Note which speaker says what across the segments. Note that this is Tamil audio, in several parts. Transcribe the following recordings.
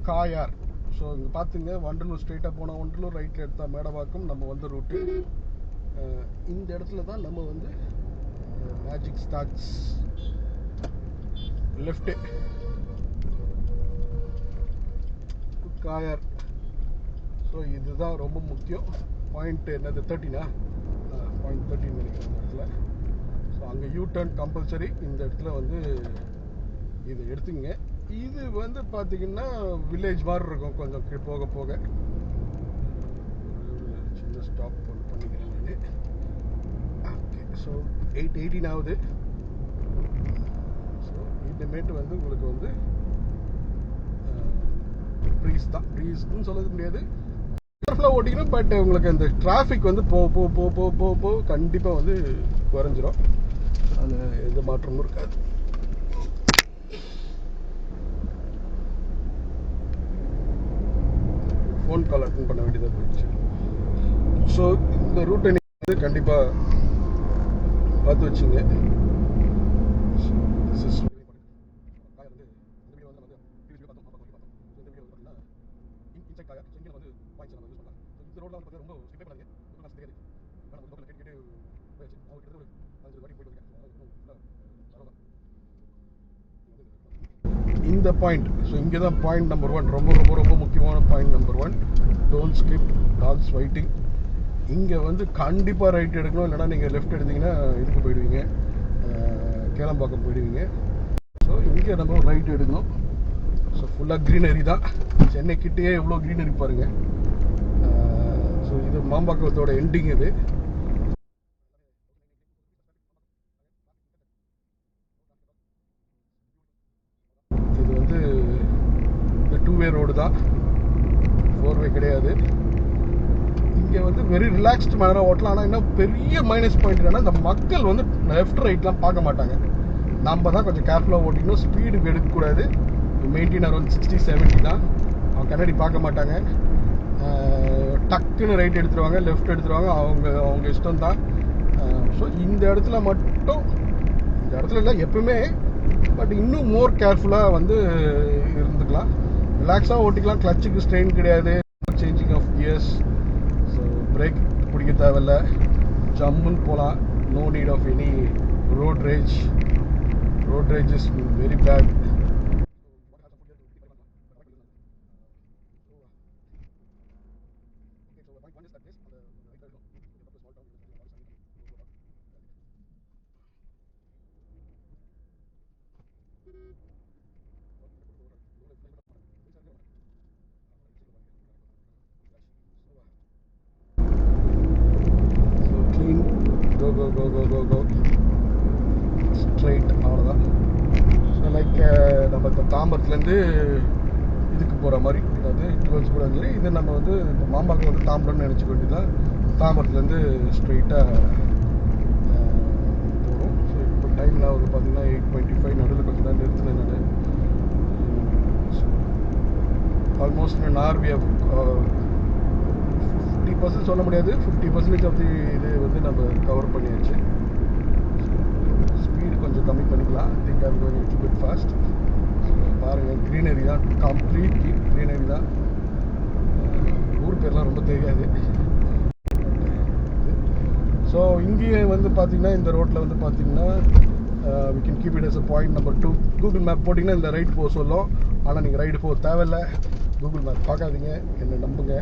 Speaker 1: காயார். ஸோ இங்கே பார்த்துங்க, வண்டலூர் ஸ்ட்ரெயிட்டாக போனால் வண்டலூர், ரைட்டில் எடுத்தால் மேடவாக்கம் நம்ம வந்த ரூட்டு. இந்த இடத்துல தான் நம்ம வந்து magic starts. Left Kayar. So இதுதான் ரொம்ப முக்கியம். பாயிண்ட் என்னது 13 பாயிண்ட் 13 நினைக்கிறேன் இந்த இடத்துல. ஸோ அங்கே யூ டர்ன் கம்பல்சரி. இந்த இடத்துல வந்து இது எடுத்துங்க. இது வந்து பார்த்தீங்கன்னா வில்லேஜ் மாதிரி இருக்கும் கொஞ்சம் போக போக. சின்ன ஸ்டாப் பண்ணிக்கிறேன் நான். ஓகே, ஸோ 8:18 ஆகுது. ஸோ இனிமேட்டு வந்து உங்களுக்கு வந்து ப்ரீஸ் தான். ப்ரீஸ்ன்னு சொல்ல முடியாது, கேர்ஃபுல்லாக ஓட்டிக்கணும். பட் உங்களுக்கு அந்த டிராஃபிக் வந்து போ கண்டிப்பாக வந்து குறைஞ்சிரும். அதில் எந்த மாற்றமும் இருக்காது. ஃபோன் கால் அட்டன் பண்ண வேண்டியதாக போயிடுச்சு. ஸோ இந்த ரூட்டை நீங்கள் வந்து கண்டிப்பாக பார்த்து வச்சுங்க. இந்த பாயிண்ட், ஸோ இங்கே தான் பாயிண்ட் நம்பர் 1, ரொம்ப ரொம்ப ரொம்ப முக்கியமான point number 1. Don't skip docs fighting. இங்கே வந்து கண்டிப்பாக ரைட் எடுக்கணும், இல்லைனா நீங்கள் லெஃப்ட் எடுத்தீங்கன்னா இதுக்கு போயிடுவீங்க, கேளம்பாக்கம் போயிடுவீங்க. ஸோ இங்கே நம்ம ரைட் எடுக்கணும். ஸோ ஃபுல்லாக க்ரீனரி தான். சென்னை கிட்டேயே எவ்வளோ க்ரீனரி பாருங்கள். ஸோ இது மாம்பாக்கத்தோட எண்டிங். இது வந்து இந்த 2-வே ரோடு தான், 4-வே கிடையாது. இங்கே வந்து வெரி ரிலாக்ஸ்டு மேனராக ஓட்டலாம். ஆனால் இன்னும் பெரிய மைனஸ் பாயிண்ட் என்னன்னா, இந்த மக்கள் வந்து லெஃப்ட் ரைட்லாம் பார்க்க மாட்டாங்க. நம்ம தான் கொஞ்சம் கேர்ஃபுல்லாக ஓட்டிக்கணும். ஸ்பீடு எடுக்கக்கூடாது. மெயின்டைன் அரௌண்ட் 60-70 தான். அவங்க கண்ணாடி பார்க்க மாட்டாங்க. டக்குன்னு ரைட் எடுத்துருவாங்க, லெஃப்ட் எடுத்துருவாங்க. அவங்க இஷ்டம் தான். ஸோ இந்த இடத்துல மட்டும், இந்த இடத்துல இல்லை எப்பவுமே, பட் இன்னும் மோர் கேர்ஃபுல்லாக வந்து இருந்துக்கலாம். ரிலாக்ஸாக ஓட்டிக்கலாம். கிளச்சுக்கு ஸ்ட்ரெயின் கிடையாது. Changing of gears. So brake பிடிக்க தேவையில்ல. ஜம்முன்னு போகலாம். No need of any road rage. Road rage is very bad. go straight. அவ்வளோதான். ஸோ லைக் நம்ம இப்போ தாம்பரத்துலேருந்து இதுக்கு போகிற மாதிரி, அதாவது டுவெல்ஸ் கூட சரி. இது நம்ம வந்து இப்போ மாம்பாக்கம் வந்து தாம்பரம்னு நினச்சிக்க வேண்டியதான். தாம்பரத்துலேருந்து ஸ்ட்ரைட்டாக போகிறோம். ஸோ இப்போ டைமில் வந்து பார்த்தீங்கன்னா 8:25. நடுவில் கொஞ்சம் தான் நிறுத்தினேன் நான். Almost an hour we have 50% சொல்ல முடியாது, 50% ஆஃப் தி இது வந்து நம்ம கவர் பண்ணியாச்சு. ஸ்பீடு கொஞ்சம் கம்மி பண்ணிக்கலாம். I think I'm going little bit fast. பாருங்கள், க்ரீனரி தான், கம்ப்ளீட் க்ரீனரி தான். ஊர் பேர்லாம் ரொம்ப தெரியாது. ஸோ இங்கேயே வந்து பார்த்திங்கன்னா இந்த ரோட்டில் வந்து பார்த்திங்கன்னா we can keep it as a point number 2. Google map போட்டிங்கன்னா இந்த ரைட் போக சொல்லும். ஆனால் நீங்கள் ரைடு போக தேவையில்லை. கூகுள் மேப் பார்க்காதீங்க, என்னை நம்புங்க.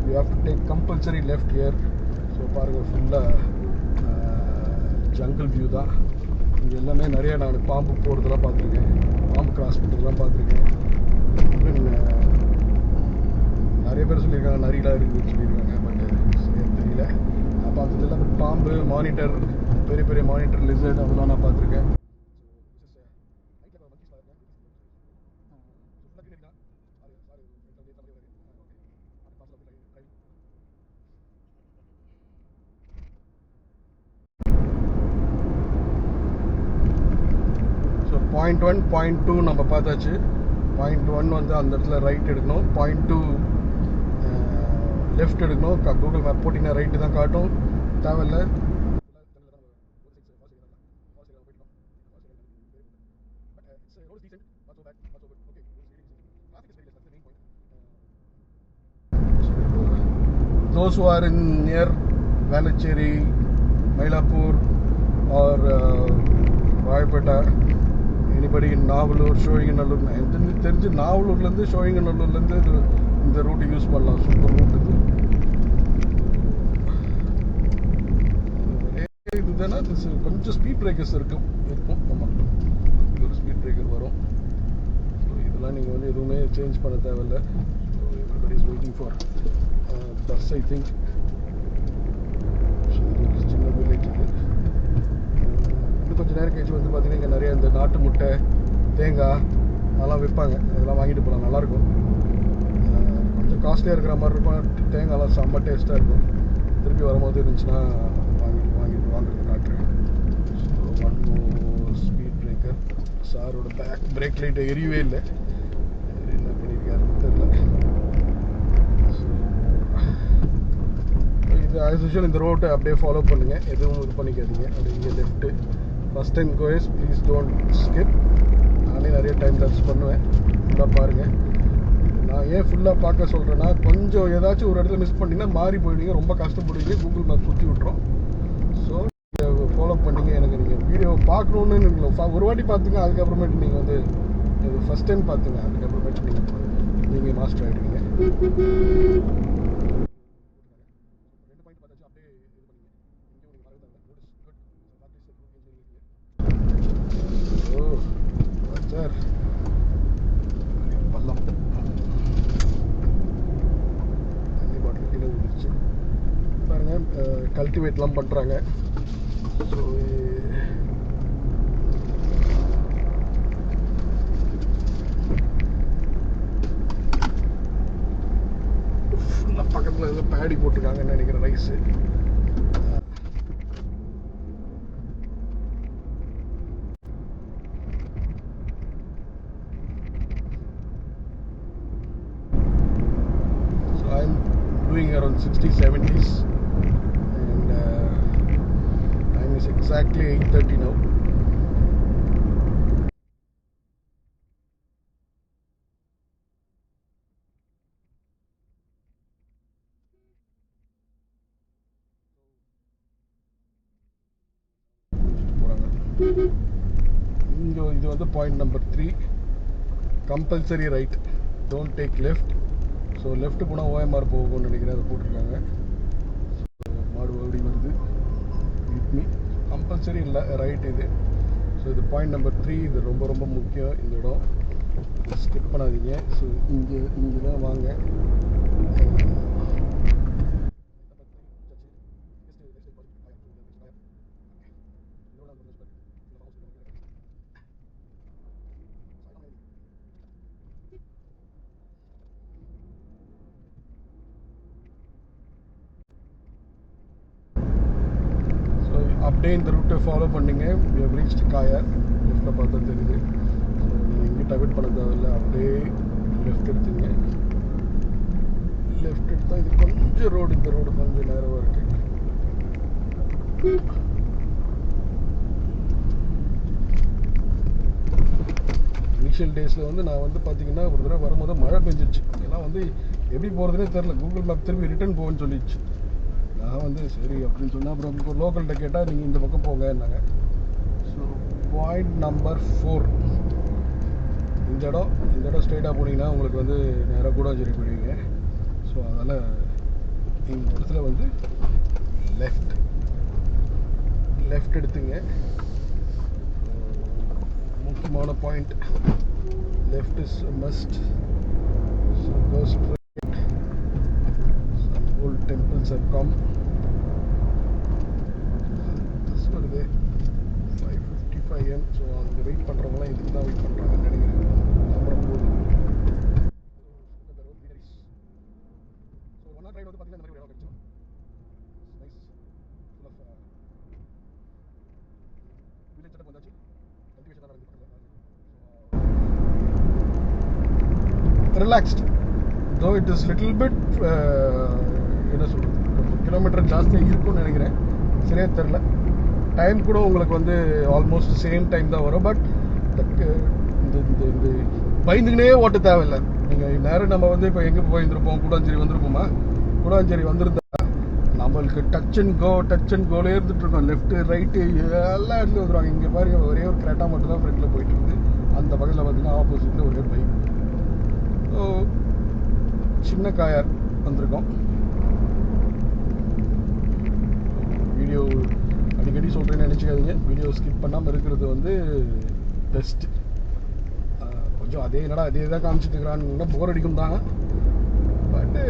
Speaker 1: You have to take compulsory left here. So பாருங்கள், ஃபுல்லாக ஜங்கிள் வியூ தான். இங்கே எல்லாமே நிறைய நான் பாம்பு போகிறதெல்லாம் பார்த்துருக்கேன், பாம்பு கிராஸ் பண்ணுறதுலாம் பார்த்துருக்கேன். ஈவன் நிறைய பேர் சொல்லியிருக்காங்க நரியெலாம் இருக்குதுன்னு சொல்லியிருக்காங்க. பட் சரியாக தெரியல, நான் பார்த்ததில்ல. பட் பாம்பு, மானிட்டர், பெரிய பெரிய மானிட்டர், லிசர்ட் அதெல்லாம் நான் பார்த்துருக்கேன். ஸோ பாயிண்ட் 1, பாயிண்ட் 2 நம்ம பார்த்தாச்சு. பாயிண்ட் 1 வந்து அந்த இடத்துல ரைட் எடுக்கணும். பாயிண்ட் 2 லெஃப்ட் எடுக்கணும். கூகுள் மேப் போட்டிங்கன்னா ரைட்டு தான் காட்டும், தேவையில்லை. Those who are in near Velachery, Mylapore or Rayapeta, anybody in Navalur, Shoinganallur, தெரிஞ்சு நாவலூர்லேருந்து ஷோயிங்கநல்லூர்லேருந்து இந்த ரூட் யூஸ் பண்ணலாம். சூப்பர் ரூட் இது. இதுதானே கொஞ்சம் ஸ்பீட் பிரேக்கர்ஸ் இருக்கும். ஆமாம், இது ஒரு ஸ்பீட் பிரேக்கர் வரும். ஸோ இதெல்லாம் நீங்கள் வந்து எதுவுமே சேஞ்ச் பண்ண தேவையில்லை. So everybody is waiting for bus I think. சின்ன வில்லேஜ் இது. இன்னும் கொஞ்சம் நேரம் கழிச்சு வந்து பார்த்தீங்கன்னா இங்கே நிறைய இந்த நாட்டு முட்டை, தேங்காய் அதெல்லாம் விற்பாங்க. அதெல்லாம் வாங்கிட்டு போகலாம், நல்லாயிருக்கும். கொஞ்சம் காஸ்ட்லியாக இருக்கிற மாதிரி இருக்கும். தேங்காய்லாம் செம்ம டேஸ்ட்டாக இருக்கும். திருப்பி வரும்போது இருந்துச்சுன்னா வாங்கிட்டு வாங்குறது காட்டுறேன். So one more speed breaker. சாரோட பிரேக் லைட்டை எரியவே இல்லை. என்ன பண்ணியிருக்காருன்னு தெரியல. ஸோ இது ஆஸ் யூஷுவல் இந்த ரோட்டை அப்படியே ஃபாலோ பண்ணுங்கள். எதுவும் இது பண்ணிக்காதீங்க. அப்படி இங்கே left first time கோயஸ் please don't skip. நானே நிறைய டைம் லாப்ஸ் பண்ணுவேன். ஃபுல்லாக பாருங்கள். நான் ஏன் ஃபுல்லாக பார்க்க சொல்கிறேன்னா, கொஞ்சம் ஏதாச்சும் ஒரு இடத்துல மிஸ் பண்ணிங்கன்னா மாறி போயிடுவீங்க, ரொம்ப கஷ்டப்படுவீங்க, கூகுள் மேப் சுற்றி விட்றோம். ஸோ ஃபாலோ பண்ணிங்க. எனக்கு நீங்கள் வீடியோ பார்க்கணுன்னு இல்லை, ஒரு வாட்டி பார்த்துங்க. அதுக்கப்புறமேட்டு நீங்கள் வந்து இது ஃபஸ்ட் டைம் பார்த்துங்க. அதுக்கப்புறமேட்டு நீங்கள் மாஸ்டர் ஆகிடுவீங்க. சார் பள்ளம் தண்ணி பாட்டில் கீழே விழுந்துருச்சு பாருங்கள். கல்டிவேட்லாம் பண்ணுறாங்க. ஸோ ஃபுல்லாக பக்கத்தில் ஏதோ பேடி போட்டிருக்காங்கன்னு நினைக்கிறேன், rice. Around 60-70s and time is exactly 8:30 now. இது வந்து point number 3. Compulsory right, don't take left. So left போனால் ஓஎம்ஆர் போகும்னு நினைக்கிறேன். அதை போட்டிருக்காங்க. மாடு ஓடி வருது. மீ கம்பல்சரி இல்லை, ரைட் இது. ஸோ இது பாயிண்ட் நம்பர் 3. இது ரொம்ப ரொம்ப முக்கியம். இந்த இடம் ஸ்கிப் பண்ணாதீங்க. ஸோ இங்கே தான் வாங்க. அப்படியே இந்த ரூட்டை ஃபாலோ பண்ணிங்க. we have reached Kayar. லெஃப்ட்டில் பார்த்தா தெரியுது. ஸோ நீங்கள் எங்கேயும் டபெட் பண்ண தேவையில்லை. அப்படியே லெஃப்ட் எடுத்துங்க. லெஃப்ட் எடுத்தால் இது கொஞ்சம் ரோடு, இந்த ரோடு கொஞ்சம் நேரமாக இருக்குது. இனிஷியல் டேஸில் வந்து நான் வந்து பார்த்தீங்கன்னா ஒரு தடவை வரும்போது மழை பெஞ்சிச்சு. எல்லாம் வந்து எப்படி போகிறதுனே தெரில. கூகுள் மேப் திரும்பி ரிட்டர்ன் போகணும்னு சொல்லிடுச்சு. நான் வந்து சரி அப்படின்னு சொன்னால் அப்புறம் லோக்கல்கிட்ட கேட்டால் நீங்கள் இந்த பக்கம் போங்கன்னாங்க. ஸோ பாயிண்ட் நம்பர் 4 இந்த இடம் ஸ்ட்ரெயிட்டாக போனீங்கன்னா உங்களுக்கு வந்து நேராக கூடாஞ்சேரி போயிடுவீங்க. ஸோ அதனால் இந்த இடத்துல வந்து லெஃப்ட் எடுத்துங்க. முக்கியமான point, left is must. So go straight. Some old temples have come. This வருது 5:55 am. ஸோ அங்கே வெயிட் பண்ணுறவங்களாம் இதுக்கு தான் வெயிட் பண்ணுறாங்கன்னு நினைக்கிறேன். அப்புறம் போகுது. ஸோ ஒன் ஆர் ரைட் வந்து பார்த்தீங்கன்னா இந்த மாதிரி ஒரு இடம் கிடைச்சோம். Nice, full of village setup வந்தாச்சு. கல்டிவேஷன் தான் நடந்து பக்கத்தில். Relaxed though it is little bit என்ன சொல்கிறது, கொஞ்சம் கிலோமீட்டர் ஜாஸ்தியாக இருக்கும்னு நினைக்கிறேன். சரியாக தெரில. டைம் கூட உங்களுக்கு வந்து ஆல்மோஸ்ட் சேம் டைம் தான் வரும். பட் இந்த பயந்துக்கினே ஓட்ட தேவையில்லை. நீங்கள் நேரம் நம்ம வந்து இப்போ எங்கே போயிருந்துருப்போம், கூடாஞ்சேரி வந்திருப்போமா? கூடாஞ்சேரி வந்திருந்தா நம்மளுக்கு டச் அண்ட் கோலே இருந்துட்டு இருக்கோம். லெஃப்ட்டு ரைட்டு எல்லா இடத்துலையும் வந்துடுவாங்க. இங்கே பாருங்க, ஒரே ஒரு கிரெட்டா மட்டும் தான் ஃப்ரண்ட்டில் போயிட்டு இருக்குது. அந்த பக்கத்தில் பார்த்தீங்கன்னா ஆப்போசிட்டில் ஒரே ஒரு பைக். ஸோ சின்ன காயார் வந்திருக்கோம். வீடியோ அடிக்கடி சொல்கிறேன்னு நினச்சிக்காதீங்க. வீடியோ ஸ்கிப் பண்ணாமல் இருக்கிறது வந்து பெஸ்ட்டு. கொஞ்சம் அதே தான் காமிச்சிட்டு இருக்கிறான்னு போர் அடிக்கும் தான். பட்டு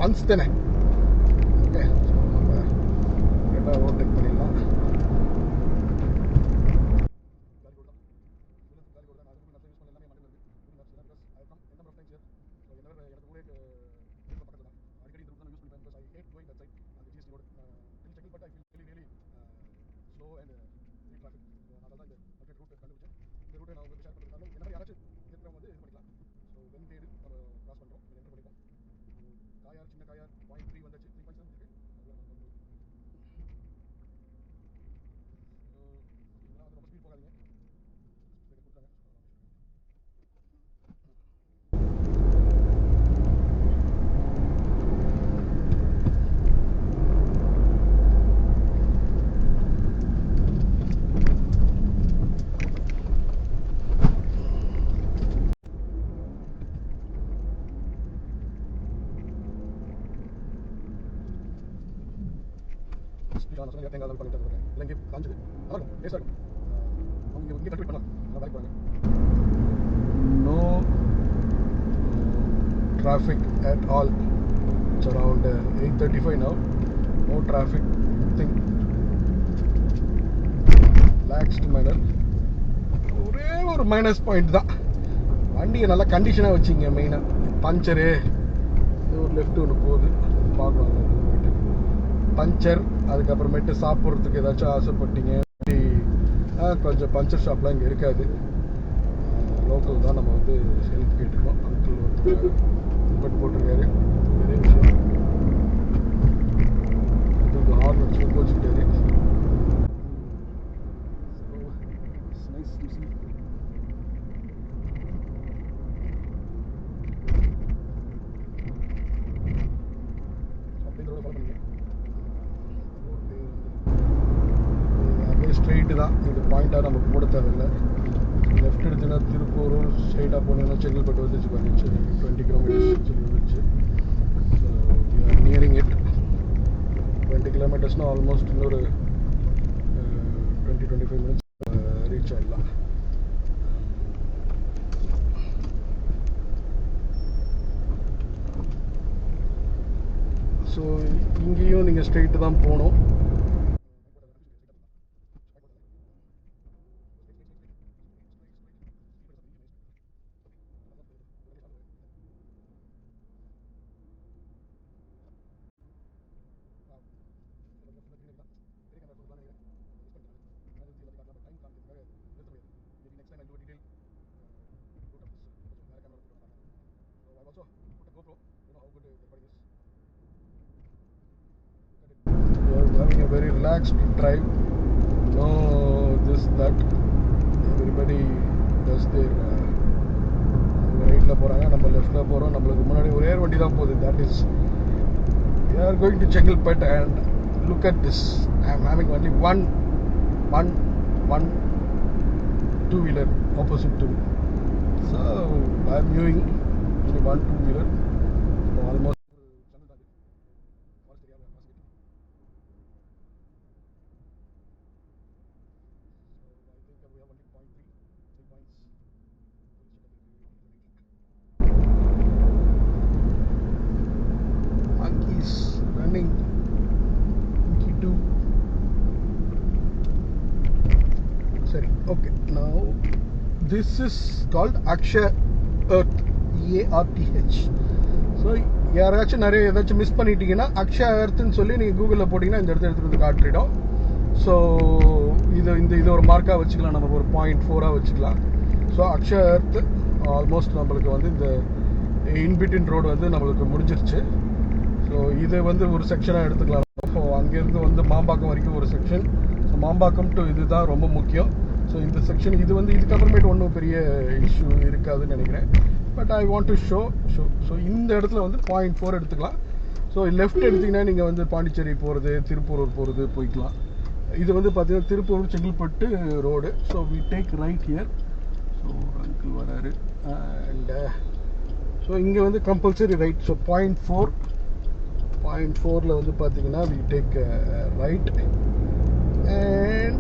Speaker 1: ஒன்ஸ் தானே. ஓகே, நம்ம கரெக்டாக ரோட் டெக் பண்ணிடலாம். சின்ன காயார் 0.3 வந்தாச்சு. 3.7 இருக்கு. இதெல்லாம் வந்து ரொம்ப ஸ்பீட் போகாதீங்க. கொடுத்தாங்க. நான் சொன்ன தேங்காய் பண்ணிட்டு இருக்கேன். இல்லை இங்கே காஞ்சது நல்லா இருக்கும், டேஸ்டாக இருக்கும். அவங்க இங்கே கல்டிவேட் பண்ணலாம், நல்லா வேலைக்கு போகிறாங்க. No traffic at all. It's around 8:35 now. No traffic, nothing. Relaxed manner. ஒரே ஒரு மைனஸ் பாயிண்ட் தான், வண்டியை நல்லா கண்டிஷனாக வச்சிங்க. மெயினாக பஞ்சரு, ஒரு லெஃப்ட் ஒன்று போகுது பார்க்கலாம். பஞ்சர், அதுக்கப்புறமேட்டு சாப்பிட்றதுக்கு ஏதாச்சும் ஆசைப்பட்டீங்க, கொஞ்சம் பஞ்சர் ஷாப்லாம் இங்கே இருக்காது. லோக்கல் தான். நம்ம வந்து ஹெல்ப் கேட்டுருக்கோம். அங்கிள் ஒருத்தர் பட் போட்டிருக்காரு. நிறைய விஷயம் இது ஹார்ன் வச்சு போச்சுட்டாரு. Nice to see. அப்படியே ஃபாலோ பண்ணுங்க. ஸ்ட்ரெயிட்டு தான், இது பாயிண்ட்டாக நம்ம போட தேவையில்லை. லெஃப்ட் எடுத்துன்னா திருப்பூர், ஸ்ட்ரெயிட்டாக போனீங்கன்னா செங்கல்பட்டு வந்துச்சு. 20 கிலோமீட்டர்ஸ் சொல்லி வந்துச்சு. So we are nearing it. 20 கிலோமீட்டர்ஸ்னால் ஆல்மோஸ்ட் இன்னொரு 20-25 மினிட்ஸ் ரீச் ஆகிடலாம். ஸோ இங்கேயும் நீங்கள் ஸ்ட்ரெயிட்டு தான் போகணும். Having a very relaxed drive, no this that. Everybody does their ரைட்டில் போகிறாங்க, நம்ம லெஃப்டில் போகிறோம். நம்மளுக்கு முன்னாடி ஒரே வண்டி தான் போகுது. That is, we are going to Chengalpet and look at this. I am having only one two-wheeler opposite to me. So I am viewing only one two-wheeler. So almost monkeys running. Monkey too. Sorry. Okay. Now this is called Akshaya Earth. EARTH. So யாராச்சும் நிறைய ஏதாச்சும் மிஸ் பண்ணிட்டீங்கன்னா அக்ஷயா எர்த்துன்னு சொல்லி நீங்கள் கூகுளில் போட்டிங்கன்னா இந்த இடத்துல எடுத்துகிட்டு வந்து காட்டிடும். ஸோ இது ஒரு மார்க்காக வச்சுக்கலாம், நம்ம ஒரு 0.4 வச்சுக்கலாம். ஸோ அக்ஷயா எர்த் ஆல்மோஸ்ட் நம்மளுக்கு வந்து இந்த இன்பிட்வீன் ரோடு வந்து நம்மளுக்கு முடிஞ்சிருச்சு. ஸோ இது வந்து ஒரு செக்ஷனாக எடுத்துக்கலாம். ஸோ அங்கேருந்து வந்து மாம்பாக்கம் வரைக்கும் ஒரு செக்ஷன். ஸோ மாம்பாக்கம் டு இது தான் ரொம்ப முக்கியம். ஸோ இந்த செக்ஷன் இது வந்து இதுக்கப்புறமேட்டு ஒன்றும் பெரிய இஷ்யூ இருக்காதுன்னு நினைக்கிறேன். But I want to show. So இந்த இடத்துல வந்து 0.4 எடுத்துக்கலாம். ஸோ லெஃப்ட் எடுத்திங்கன்னா நீங்கள் வந்து பாண்டிச்சேரி போகிறது, திருப்பூரூர் போகிறது போய்க்கலாம். இது வந்து பார்த்தீங்கன்னா Tiruppur Chengalpattu road. So we take right here. So uncle வராரு. அண்ட் ஸோ இங்கே வந்து கம்பல்சரி ரைட். ஸோ 0.4ல் வந்து பார்த்தீங்கன்னா வி டேக் ரைட். அண்ட்